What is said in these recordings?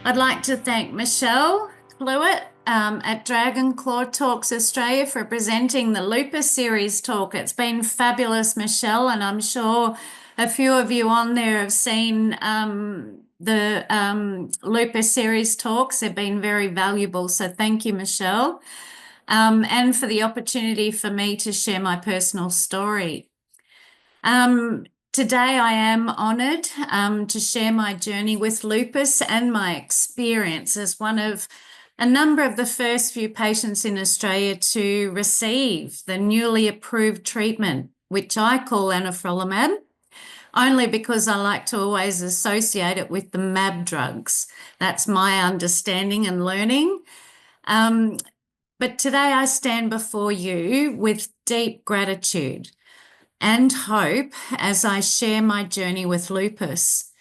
I'd like to thank Michelle Fluitt at Dragon Claw Talks Australia for presenting the Lupus Series talk. It's been fabulous, Michelle, and I'm sure a few of you on there have seen the Lupus Series talks. They've been very valuable, so thank you, Michelle, and for the opportunity for me to share my personal story. Today I am honoured to share my journey with lupus and my experience as one of a number of the first few patients in Australia to receive the newly approved treatment, which I call anifrolumab, only because I like to always associate it with the MAB drugs. That's my understanding and learning. But today I stand before you with deep gratitude and hope as I share my journey with lupus.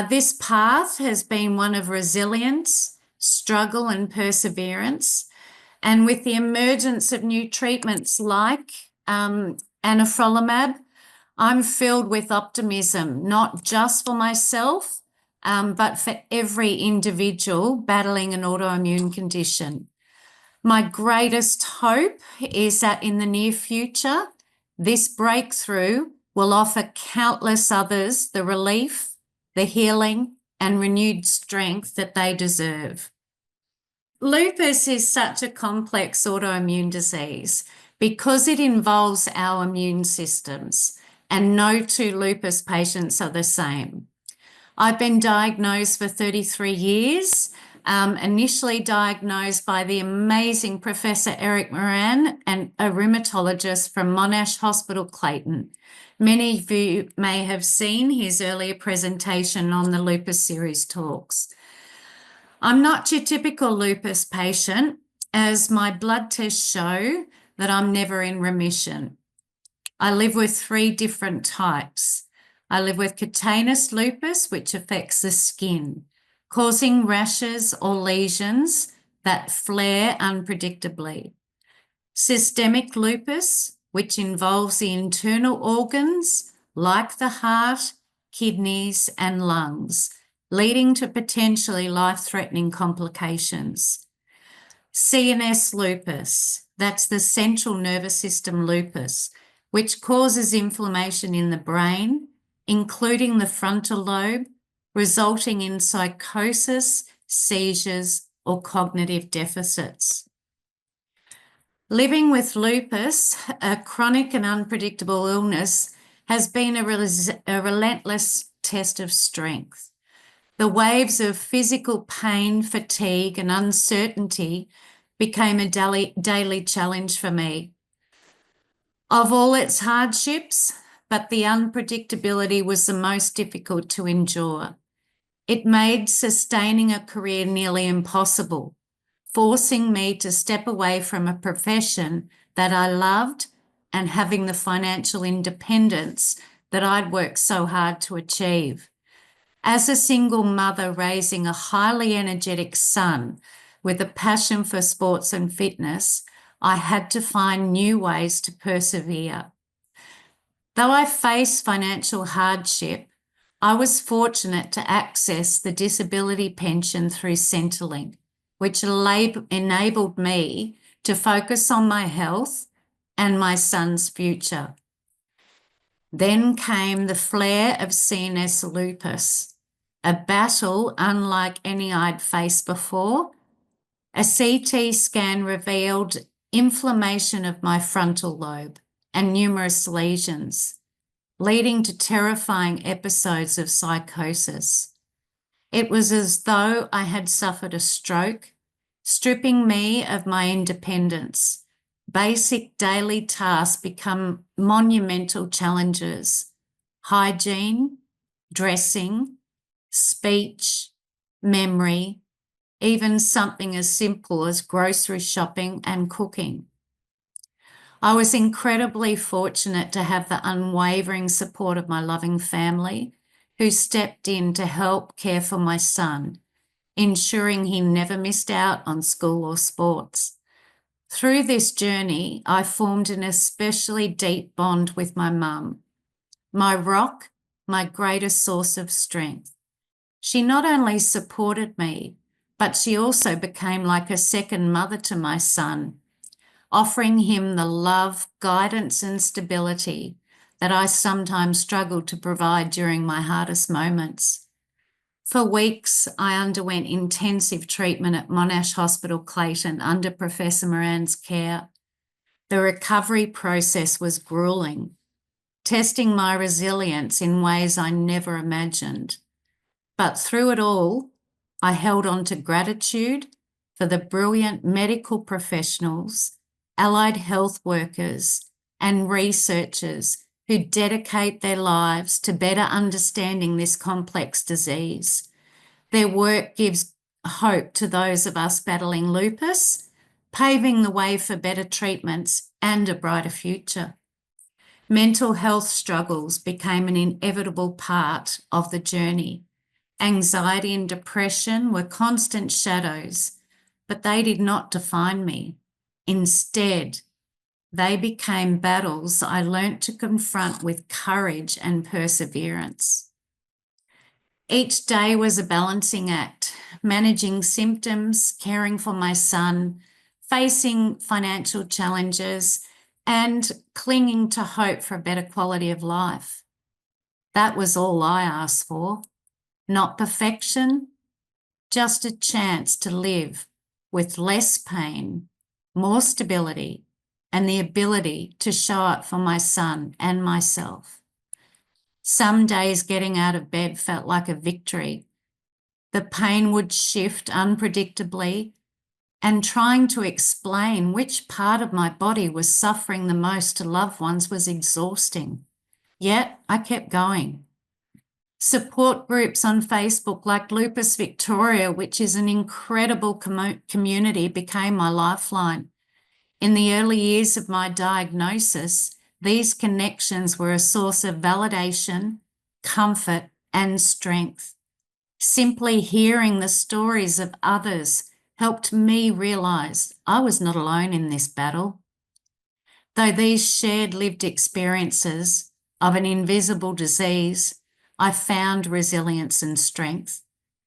This path has been one of resilience, struggle, and perseverance. And with the emergence of new treatments like anifrolumab, I'm filled with optimism, not just for myself, but for every individual battling an autoimmune condition. My greatest hope is that in the near future, this breakthrough will offer countless others the relief, the healing, and renewed strength that they deserve. Lupus is such a complex autoimmune disease because it involves our immune systems, and no two lupus patients are the same. I've been diagnosed for 33 years, initially diagnosed by the amazing Professor Eric Moran, and a rheumatologist from Monash Hospital, Clayton. Many of you may have seen his earlier presentation on the Lupus Series talks. I'm not your typical lupus patient, as my blood tests show that I'm never in remission. I live with 3 different types. I live with cutaneous lupus, which affects the skin, causing rashes or lesions that flare unpredictably. Systemic lupus, which involves the internal organs like the heart, kidneys, and lungs, leading to potentially life-threatening complications. CNS lupus, that's the central nervous system lupus, which causes inflammation in the brain, including the frontal lobe, resulting in psychosis, seizures, or cognitive deficits. Living with lupus, a chronic and unpredictable illness, has been a relentless test of strength. The waves of physical pain, fatigue, and uncertainty became a daily challenge for me. Of all its hardships, but the unpredictability was the most difficult to endure. It made sustaining a career nearly impossible, forcing me to step away from a profession that I loved and having the financial independence that I'd worked so hard to achieve. As a single mother raising a highly energetic son with a passion for sports and fitness, I had to find new ways to persevere. Though I faced financial hardship, I was fortunate to access the disability pension through Centrelink, which enabled me to focus on my health and my son's future. Then came the flare of CNS lupus, a battle unlike any I'd faced before. A CT scan revealed inflammation of my frontal lobe and numerous lesions, leading to terrifying episodes of psychosis. It was as though I had suffered a stroke, stripping me of my independence. Basic daily tasks become monumental challenges: hygiene, dressing, speech, memory, even something as simple as grocery shopping and cooking. I was incredibly fortunate to have the unwavering support of my loving family, who stepped in to help care for my son, ensuring he never missed out on school or sports. Through this journey, I formed an especially deep bond with my mum, my rock, my greatest source of strength. She not only supported me, but she also became like a second mother to my son, offering him the love, guidance, and stability that I sometimes struggled to provide during my hardest moments. For weeks, I underwent intensive treatment at Monash Hospital, Clayton, under Professor Moran's care. The recovery process was grueling, testing my resilience in ways I never imagined. But through it all, I held on to gratitude for the brilliant medical professionals, allied health workers, and researchers who dedicate their lives to better understanding this complex disease. Their work gives hope to those of us battling lupus, paving the way for better treatments and a brighter future. Mental health struggles became an inevitable part of the journey. Anxiety and depression were constant shadows, but they did not define me. Instead, they became battles I learnt to confront with courage and perseverance. Each day was a balancing act, managing symptoms, caring for my son, facing financial challenges, and clinging to hope for a better quality of life. That was all I asked for. Not perfection, just a chance to live with less pain, more stability, and the ability to show up for my son and myself. Some days getting out of bed felt like a victory. The pain would shift unpredictably, and trying to explain which part of my body was suffering the most to loved ones was exhausting. Yet I kept going. Support groups on Facebook like Lupus Victoria, which is an incredible community, became my lifeline. In the early years of my diagnosis, these connections were a source of validation, comfort, and strength. Simply hearing the stories of others helped me realise I was not alone in this battle. Though these shared lived experiences of an invisible disease, I found resilience and strength.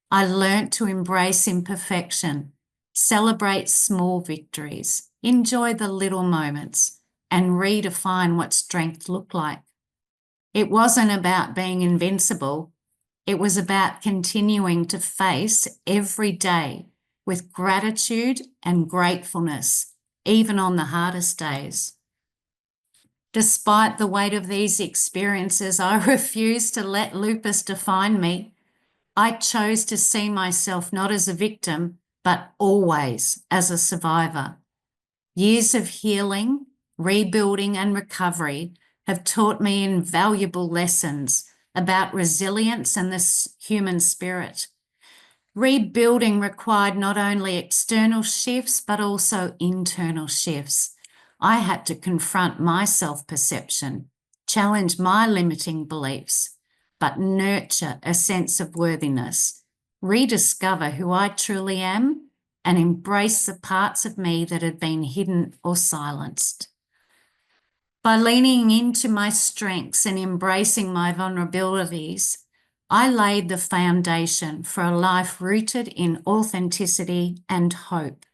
I learnt to embrace imperfection, celebrate small victories, enjoy the little moments, and redefine what strength looked like. It wasn't about being invincible. It was about continuing to face every day with gratitude and gratefulness, even on the hardest days. Despite the weight of these experiences, I refused to let lupus define me. I chose to see myself not as a victim, but always as a survivor. Years of healing, rebuilding, and recovery have taught me invaluable lessons about resilience and the human spirit. Rebuilding required not only external shifts, but also internal shifts. I had to confront my self-perception, challenge my limiting beliefs, but nurture a sense of worthiness, rediscover who I truly am, and embrace the parts of me that had been hidden or silenced. By leaning into my strengths and embracing my vulnerabilities, I laid the foundation for a life rooted in authenticity and hope.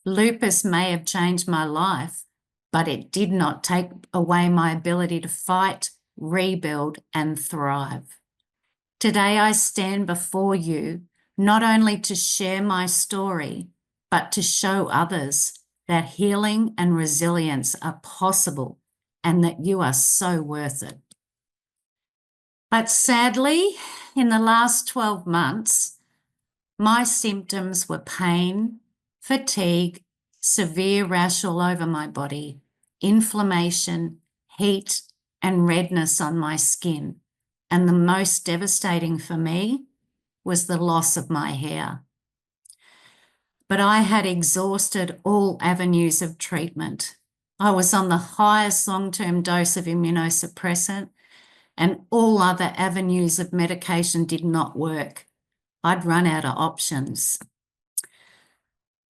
Lupus may have changed my life, but it did not take away my ability to fight, rebuild, and thrive. Today I stand before you not only to share my story, but to show others that healing and resilience are possible and that you are so worth it. But sadly, in the last 12 months, my symptoms were pain, fatigue, severe rash all over my body, inflammation, heat, and redness on my skin. And the most devastating for me was the loss of my hair. But I had exhausted all avenues of treatment. I was on the highest long-term dose of immunosuppressant, and all other avenues of medication did not work. I'd run out of options.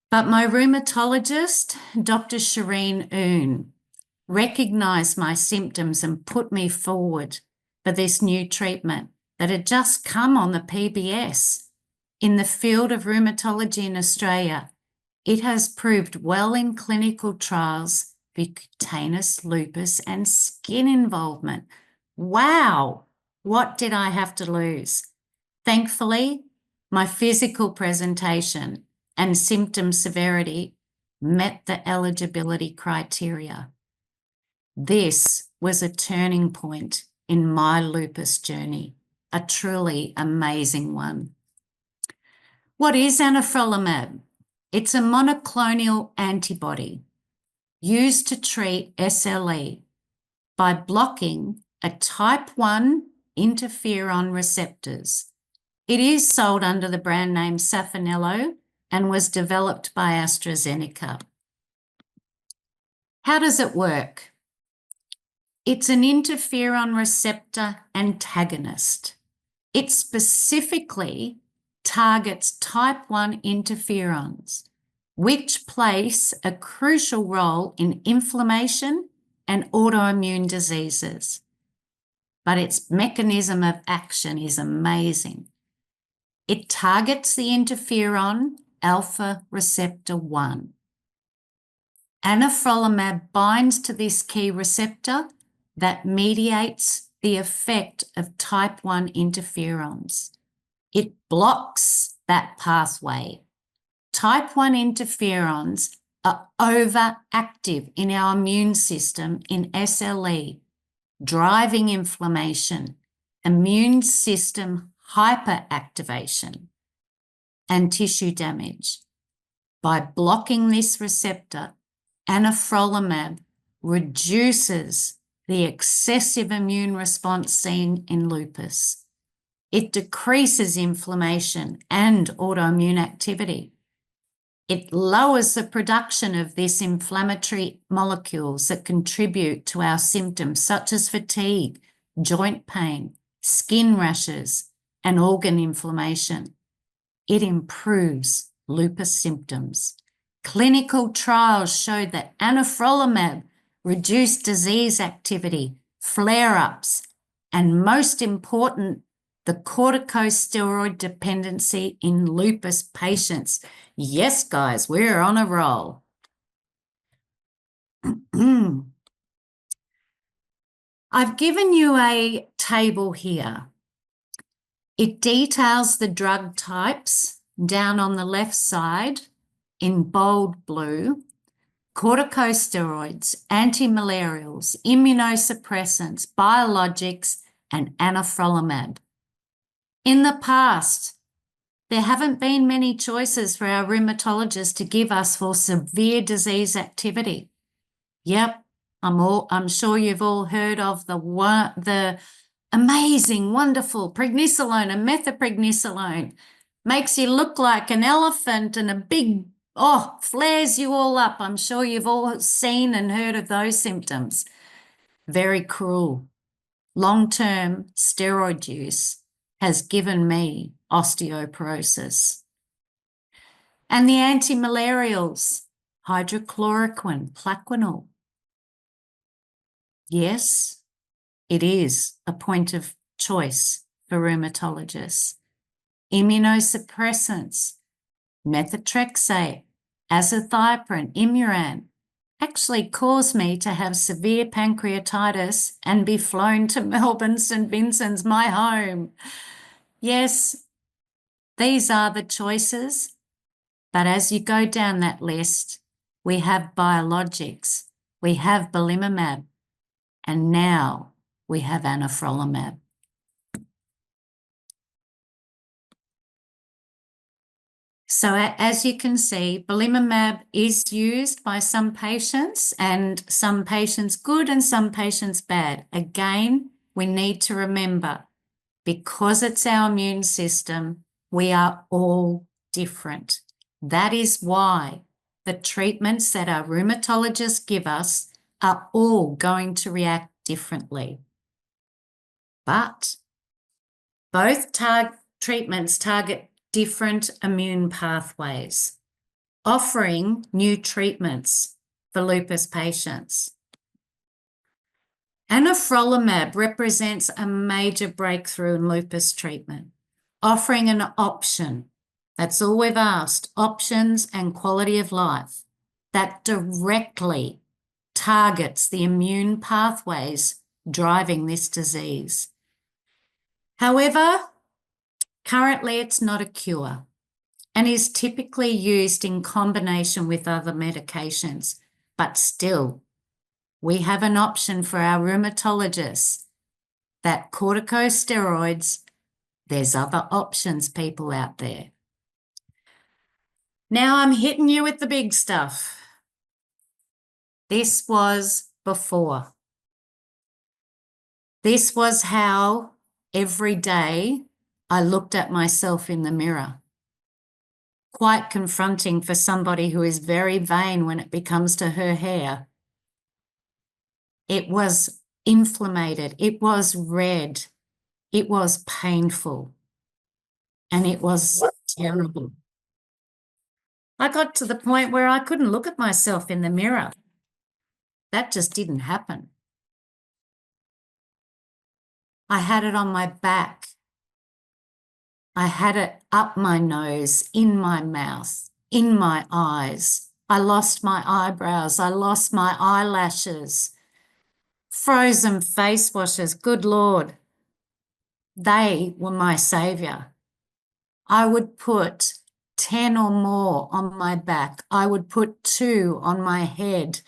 But my rheumatologist, Dr. Shireen Oon, recognised my symptoms and put me forward for this new treatment. that had just come on the PBS. In the field of rheumatology in Australia, it has proved well in clinical trials for cutaneous lupus and skin involvement. Wow, what did I have to lose? Thankfully, my physical presentation and symptom severity met the eligibility criteria. This was a turning point in my lupus journey, a truly amazing one. What is anifrolumab? It's a monoclonal antibody used to treat SLE by blocking a type 1 interferon receptors. It is sold under the brand name Saphnelo and was developed by AstraZeneca. How does it work? It's an interferon receptor antagonist. It specifically targets type 1 interferons, which plays a crucial role in inflammation and autoimmune diseases. But its mechanism of action is amazing. It targets the interferon alpha receptor 1. Anifrolumab binds to this key receptor that mediates the effect of type 1 interferons. It blocks that pathway. Type 1 interferons are overactive in our immune system in SLE, driving inflammation, immune system hyperactivation, and tissue damage. By blocking this receptor, anifrolumab reduces the excessive immune response seen in lupus. It decreases inflammation and autoimmune activity. It lowers the production of these inflammatory molecules that contribute to our symptoms such as fatigue, joint pain, skin rashes, and organ inflammation. It improves lupus symptoms. Clinical trials showed that anifrolumab reduced disease activity, flare-ups, and most important, the corticosteroid dependency in lupus patients. Yes, guys, we're on a roll. I've given you a table here. It details the drug types down on the left side in bold blue: corticosteroids, antimalarials, immunosuppressants, biologics, and anifrolumab. In the past, there haven't been many choices for our rheumatologists to give us for severe disease activity. Yep, I'm sure you've all heard of the amazing, wonderful prednisolone and methylprednisolone. Makes you look like an elephant and a big, flares you all up. I'm sure you've all seen and heard of those symptoms. Very cruel. Long-term steroid use has given me osteoporosis. And the antimalarials, hydrochloroquine, Plaquenil. Yes, it is a point of choice for rheumatologists. Immunosuppressants, methotrexate, azathioprine, Imuran, actually caused me to have severe pancreatitis and be flown to Melbourne St Vincent's, my home. Yes, these are the choices, but as you go down that list, we have biologics, we have belimumab, and now we have anifrolumab. So as you can see, belimumab is used by some patients, and some patients good and some patients bad. Again, we need to remember, because it's our immune system, we are all different. That is why the treatments that our rheumatologists give us are all going to react differently. But both treatments target different immune pathways, offering new treatments for lupus patients. Anifrolumab represents a major breakthrough in lupus treatment, offering an option. That's all we've asked, options and quality of life that directly targets the immune pathways driving this disease. However, currently it's not a cure and is typically used in combination with other medications, but still, we have an option for our rheumatologists that corticosteroids, there's other options, people out there. Now I'm hitting you with the big stuff. This was before. This was how every day I looked at myself in the mirror. Quite confronting for somebody who is very vain when it comes to her hair. It was inflamed, it was red, it was painful, and it was terrible. I got to the point where I couldn't look at myself in the mirror. That just didn't happen. I had it on my back. I had it up my nose, in my mouth, in my eyes. I lost my eyebrows. I lost my eyelashes. Frozen face washes, good Lord. They were my saviour. I would put 10 or more on my back. I would put 2 on my head.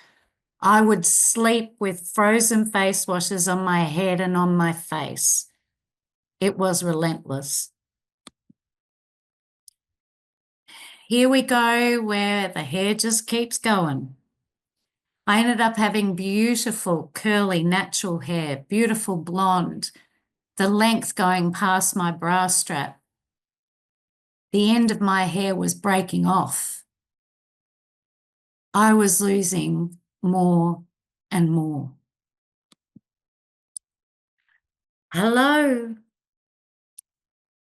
I would sleep with frozen face washes on my head and on my face. It was relentless. Here we go, where the hair just keeps going. I ended up having beautiful, curly, natural hair, beautiful blonde, the length going past my bra strap. The end of my hair was breaking off. I was losing more and more. Hello.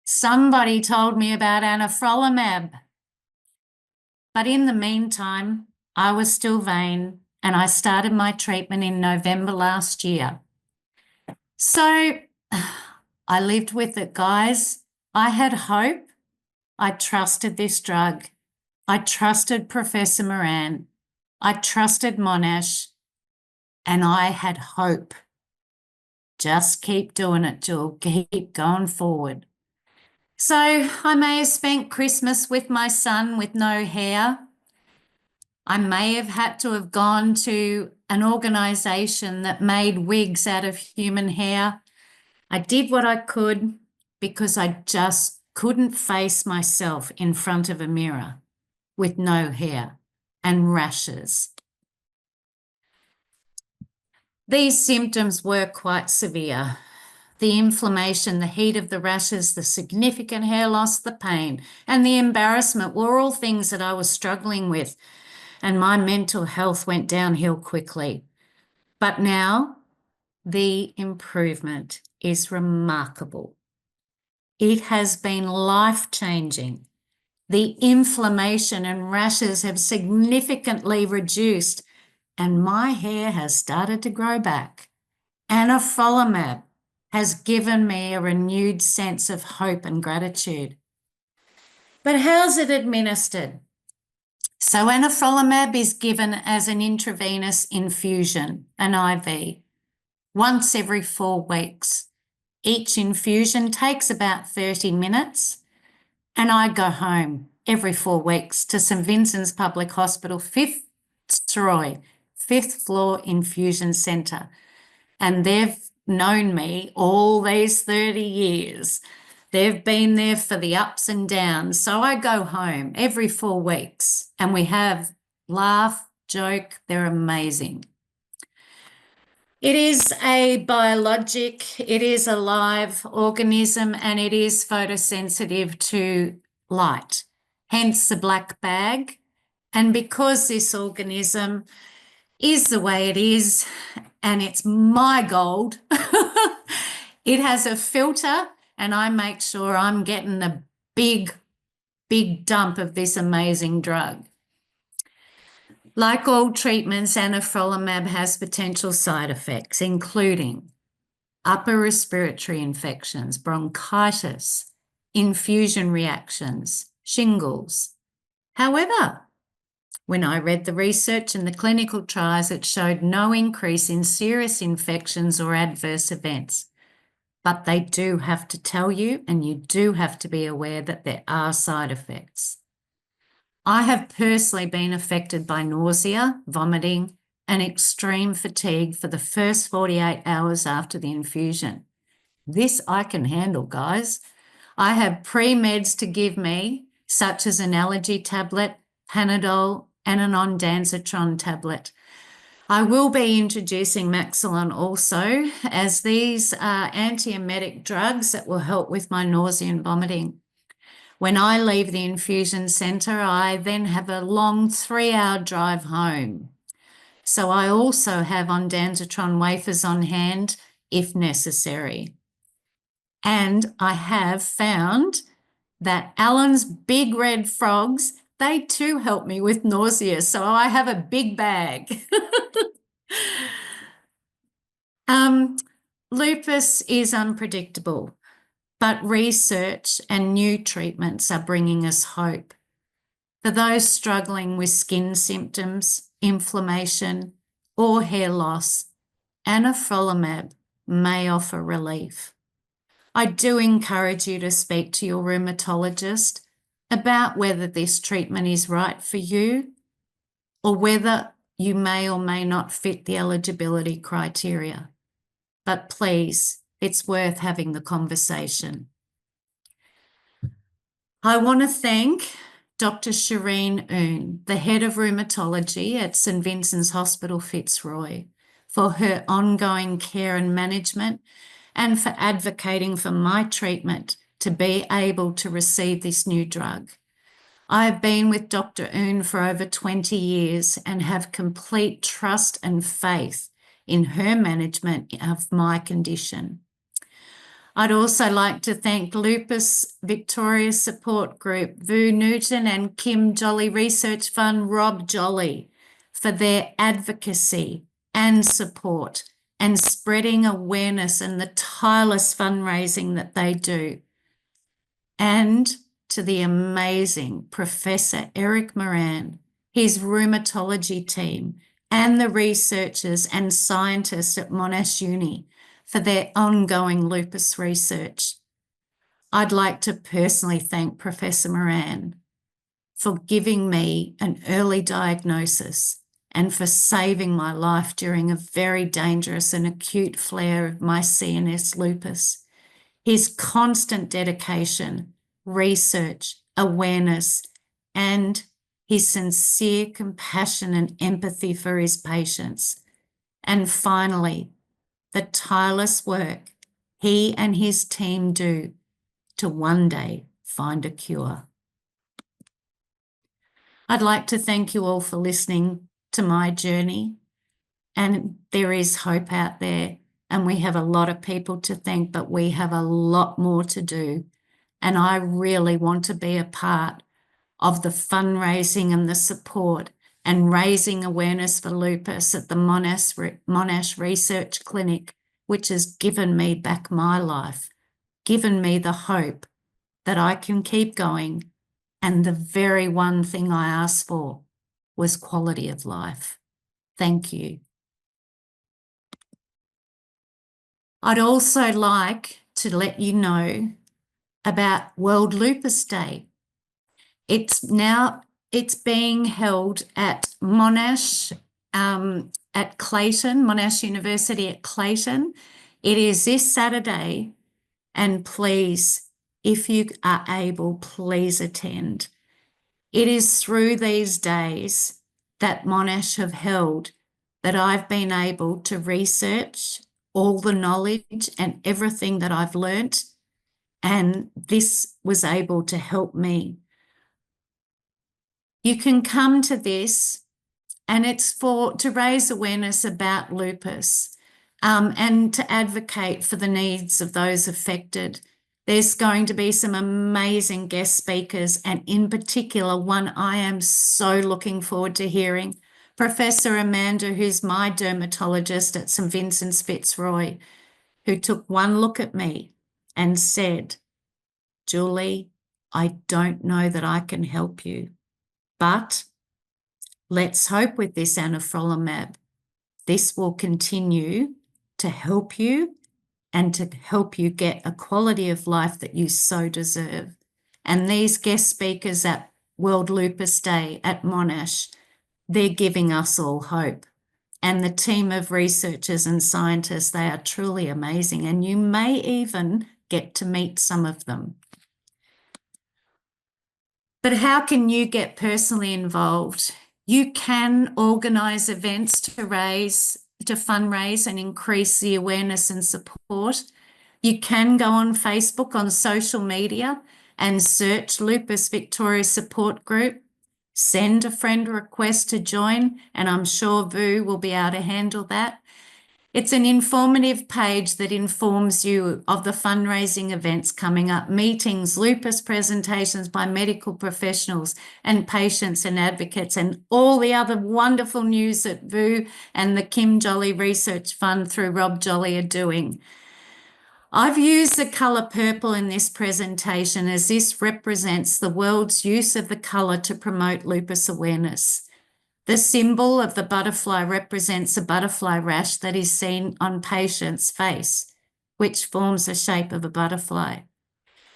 Somebody told me about anifrolumab. But in the meantime, I was still vain and I started my treatment in November last year. So I lived with it, guys. I had hope. I trusted this drug. I trusted Professor Moran. I trusted Monash. And I had hope. Just keep doing it, Jill. Keep going forward. So I may have spent Christmas with my son with no hair. I may have had to have gone to an organisation that made wigs out of human hair. I did what I could because I just couldn't face myself in front of a mirror with no hair and rashes. These symptoms were quite severe. The inflammation, the heat of the rashes, the significant hair loss, the pain, and the embarrassment were all things that I was struggling with, and my mental health went downhill quickly. But now the improvement is remarkable. It has been life-changing. The inflammation and rashes have significantly reduced, and my hair has started to grow back. Anifrolumab has given me a renewed sense of hope and gratitude. But how's it administered? So anifrolumab is given as an intravenous infusion, an IV, once every 4 weeks. Each infusion takes about 30 minutes, and I go home every 4 weeks to St Vincent's Public Hospital, 5th floor infusion centre. And they've known me all these 30 years. They've been there for the ups and downs. So I go home every 4 weeks and we have laugh, joke, they're amazing. It is a biologic, it is a live organism, and it is photosensitive to light, hence the black bag. And because this organism is the way it is, and it's my gold, it has a filter, and I make sure I'm getting a big dump of this amazing drug. Like all treatments, anifrolumab has potential side effects, including upper respiratory infections, bronchitis, infusion reactions, shingles. However, when I read the research and the clinical trials, it showed no increase in serious infections or adverse events. But they do have to tell you, and you do have to be aware that there are side effects. I have personally been affected by nausea, vomiting, and extreme fatigue for the first 48 hours after the infusion. This I can handle, guys. I have pre-meds to give me, such as an allergy tablet, Panadol, and an ondansetron tablet. I will be introducing Maxilon also, as these are antiemetic drugs that will help with my nausea and vomiting. When I leave the infusion centre, I then have a long 3-hour drive home. So I also have ondansetron wafers on hand if necessary. And I have found that Alan's Big Red Frogs, they too help me with nausea. So I have a big bag. Lupus is unpredictable, but research and new treatments are bringing us hope. For those struggling with skin symptoms, inflammation, or hair loss, anifrolumab may offer relief. I do encourage you to speak to your rheumatologist about whether this treatment is right for you or whether you may or may not fit the eligibility criteria. But please, it's worth having the conversation. I want to thank Dr. Shireen Oon, the head of rheumatology at St Vincent's Hospital Fitzroy, for her ongoing care and management and for advocating for my treatment to be able to receive this new drug. I have been with Dr. Oon for over 20 years and have complete trust and faith in her management of my condition. I'd also like to thank Lupus Victoria Support Group, Vu Newton and Kim Jolly Research Fund, Rob Jolly, for their advocacy and support and spreading awareness and the tireless fundraising that they do. And to the amazing Professor Eric Moran, his rheumatology team, and the researchers and scientists at Monash Uni for their ongoing lupus research. I'd like to personally thank Professor Moran for giving me an early diagnosis and for saving my life during a very dangerous and acute flare of my CNS lupus. His constant dedication, research, awareness, and his sincere compassion and empathy for his patients. And finally, the tireless work he and his team do to one day find a cure. I'd like to thank you all for listening to my journey, and there is hope out there, and we have a lot of people to thank, but we have a lot more to do. And I really want to be a part of the fundraising and the support and raising awareness for lupus at the Monash Research Clinic, which has given me back my life, given me the hope that I can keep going. And the very one thing I asked for was quality of life. Thank you. I'd also like to let you know about World Lupus Day. It's being held at Monash, at Clayton, Monash University at Clayton. It is this Saturday, and please, if you are able, please attend. It is through these days that Monash have held that I've been able to research all the knowledge and everything that I've learnt, and this was able to help me. You can come to this, and it's to raise awareness about lupus and to advocate for the needs of those affected. There's going to be some amazing guest speakers, and in particular, one I am so looking forward to hearing, Professor Amanda, who's my dermatologist at St Vincent's Fitzroy, who took one look at me and said, Julie, I don't know that I can help you, but let's hope with this anifrolumab, this will continue to help you and to help you get a quality of life that you so deserve. And these guest speakers at World Lupus Day at Monash, they're giving us all hope. And the team of researchers and scientists, they are truly amazing. And you may even get to meet some of them. But how can you get personally involved? You can organise events to fundraise and increase the awareness and support. You can go on Facebook, on social media, and search Lupus Victoria Support Group. Send a friend request to join, and I'm sure Vu will be able to handle that. It's an informative page that informs you of the fundraising events coming up, meetings, lupus presentations by medical professionals and patients and advocates, and all the other wonderful news that Vu and the Kim Jolly Research Fund through Rob Jolly are doing. I've used the colour purple in this presentation as this represents the world's use of the colour to promote lupus awareness. The symbol of the butterfly represents a butterfly rash that is seen on patients' face, which forms the shape of a butterfly.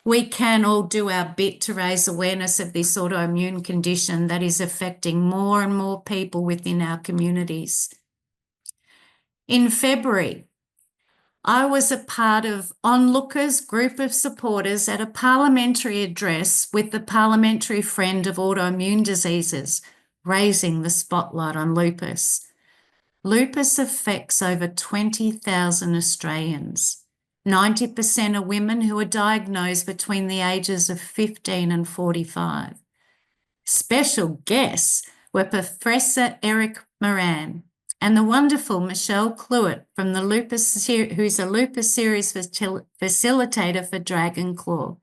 We can all do our bit to raise awareness of this autoimmune condition that is affecting more and more people within our communities. In February, I was a part of Onlookers' group of supporters at a parliamentary address with the Parliamentary Friend of Autoimmune Diseases, raising the spotlight on lupus. Lupus affects over 20,000 Australians. 90% are women who are diagnosed between the ages of 15 and 45. Special guests were Professor Eric Moran and the wonderful Michelle Cluett from the who's a Lupus Series facilitator for Dragon Claw.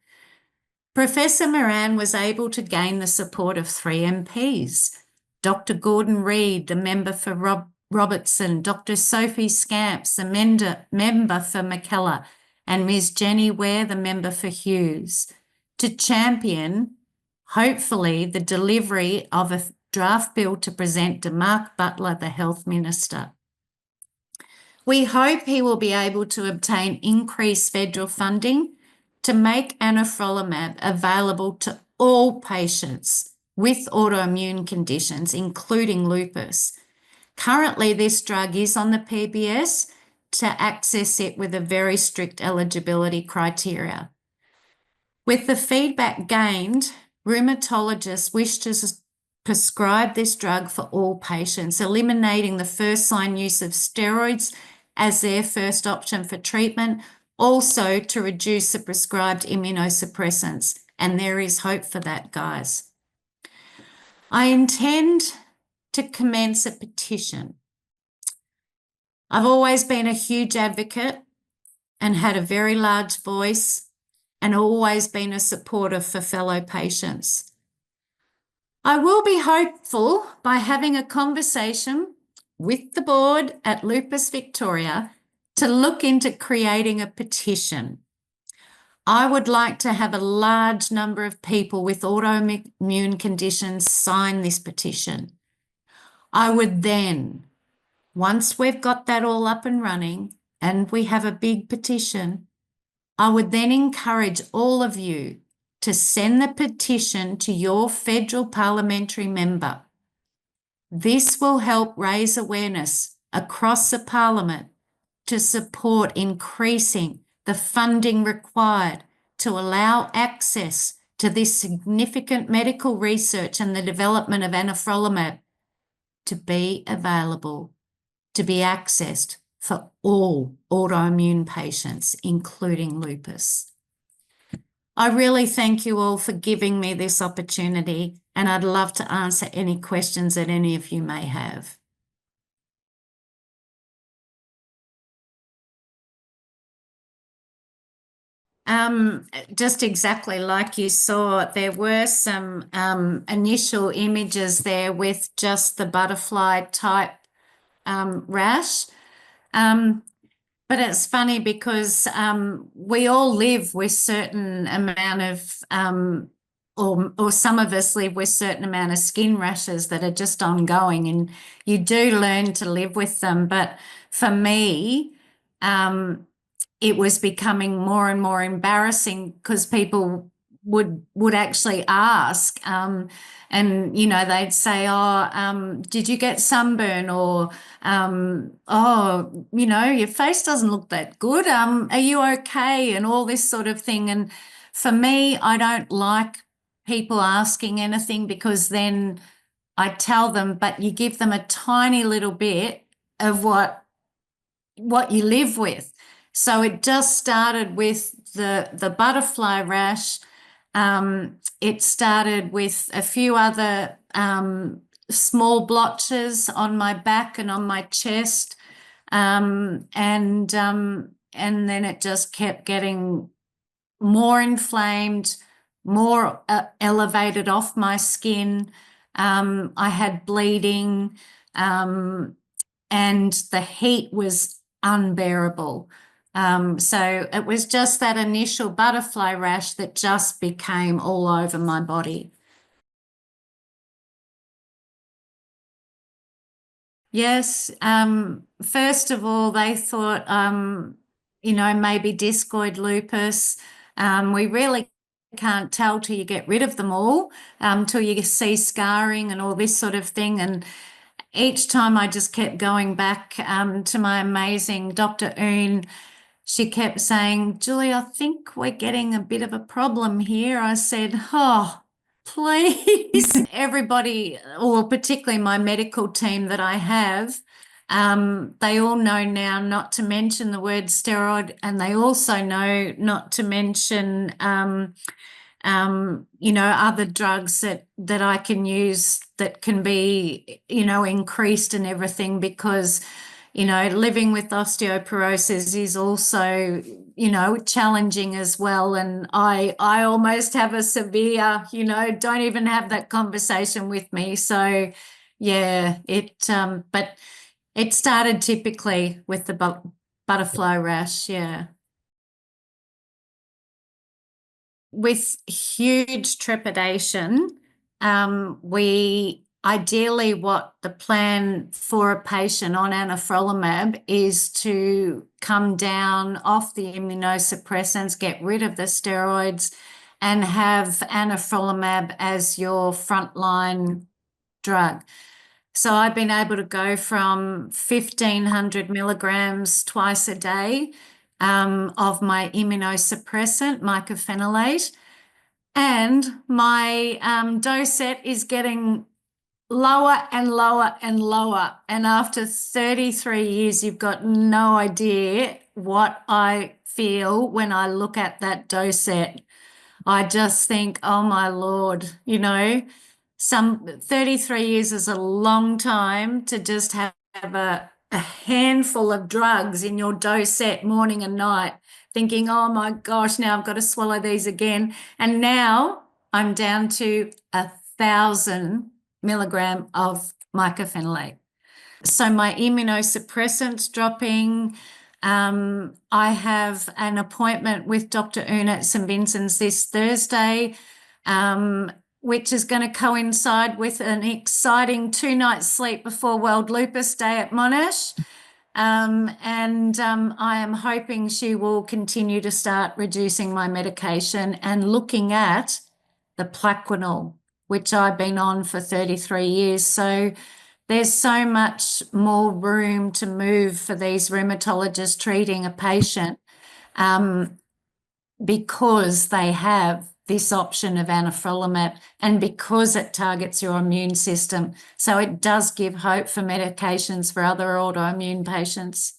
Professor Moran was able to gain the support of 3 MPs, Dr. Gordon Reid, the member for Robertson, Dr. Sophie Scamps, the member for McKellar, and Ms. Jenny Ware, the member for Hughes, to champion, hopefully, the delivery of a draft bill to present to Mark Butler, the Health Minister. We hope he will be able to obtain increased federal funding to make anifrolumab available to all patients with autoimmune conditions, including lupus. Currently, this drug is on the PBS to access it with a very strict eligibility criteria. With the feedback gained, rheumatologists wish to prescribe this drug for all patients, eliminating the first-line use of steroids as their first option for treatment, also to reduce the prescribed immunosuppressants. And there is hope for that, guys. I intend to commence a petition. I've always been a huge advocate and had a very large voice and always been a supporter for fellow patients. I will be hopeful by having a conversation with the board at Lupus Victoria to look into creating a petition. I would like to have a large number of people with autoimmune conditions sign this petition. I would then, once we've got that all up and running and we have a big petition, I would then encourage all of you to send the petition to your federal parliamentary member. This will help raise awareness across the parliament to support increasing the funding required to allow access to this significant medical research and the development of anifrolumab to be available, to be accessed for all autoimmune patients, including lupus. I really thank you all for giving me this opportunity, and I'd love to answer any questions that any of you may have. Just exactly like you saw, there were some initial images there with just the butterfly type rash. Um, but it's funny because we all live with certain amount of, or some of us live with certain amount of skin rashes that are just ongoing, and you do learn to live with them. But for me, it was becoming more and more embarrassing because people would actually ask, and they'd say, "Oh, did you get sunburn?" Or, "Oh, your face doesn't look that good. Are you okay?" And all this sort of thing. And for me, I don't like people asking anything because then I tell them, but you give them a tiny little bit of what you live with. So it just started with the butterfly rash. It started with a few other small blotches on my back and on my chest. And then it just kept getting more inflamed, more elevated off my skin. I had bleeding, and the heat was unbearable. So it was just that initial butterfly rash that just became all over my body. Yes. First of all, they thought, maybe discoid lupus. We really can't tell till you get rid of them all, till you see scarring and all this sort of thing. And each time I just kept going back to my amazing Dr. Oon. She kept saying, "Julie, I think we're getting a bit of a problem here." I said, "Oh, please." Everybody, or particularly my medical team that I have, they all know now not to mention the word steroid, and they also know not to mention other drugs that I can use that can be, increased and everything, because, living with osteoporosis is also, challenging as well. And I almost have a severe, don't even have that conversation with me. So yeah, but it started typically with the butterfly rash. Yeah. With huge trepidation, we ideally, what the plan for a patient on anifrolumab is to come down off the immunosuppressants, get rid of the steroids, and have anifrolumab as your frontline drug. So I've been able to go from 1,500 milligrams twice a day of my immunosuppressant, mycophenolate, and my dosette is getting lower and lower and lower. And after 33 years, you've got no idea what I feel when I look at that dosette. I just think, oh my Lord, some 33 years is a long time to just have a handful of drugs in your dosette morning and night, thinking, oh my gosh, now I've got to swallow these again. And now I'm down to 1,000 milligram of mycophenolate. So my immunosuppressant's dropping. I have an appointment with Dr. Oon at St. Vincent's this Thursday, which is going to coincide with an exciting 2 nights sleep before World Lupus Day at Monash. And I am hoping she will continue to start reducing my medication and looking at the Plaquenil, which I've been on for 33 years. So there's so much more room to move for these rheumatologists treating a patient, because they have this option of anifrolumab and because it targets your immune system. So it does give hope for medications for other autoimmune patients.